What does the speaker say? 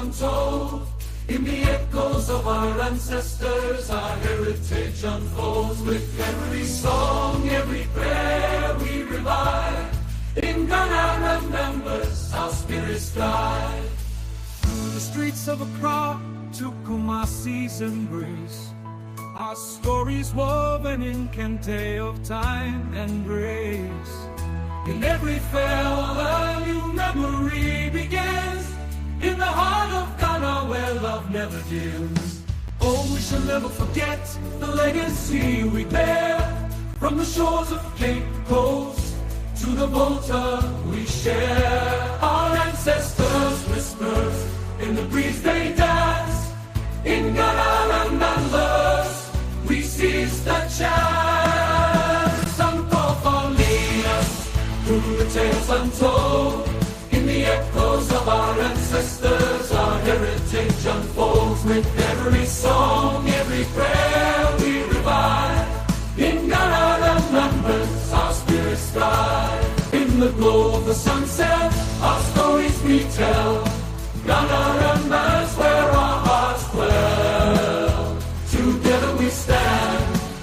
untold. In the echoes of our ancestors, our heritage unfolds. With every song, every prayer we revive. In Ghana remembers, our spirits thrive. Through the streets of Accra to Kumasi's embrace, our stories woven in kente of time and grace. In every farewell, a new memory begins. In the heart of Ghana where love never dims. Oh, we shall never forget the legacy we bear. From the shores of Cape Coast to the Volta we share. Our ancestors whispers, in the breeze they dance. In Ghana remembers, we seize the chance. Some call for lead us through the tales untold. In the echoes of our ancestors, our heritage unfolds. With every song, every prayer we revive. In Ghana remembers, our spirits thrive. In the glow of the sun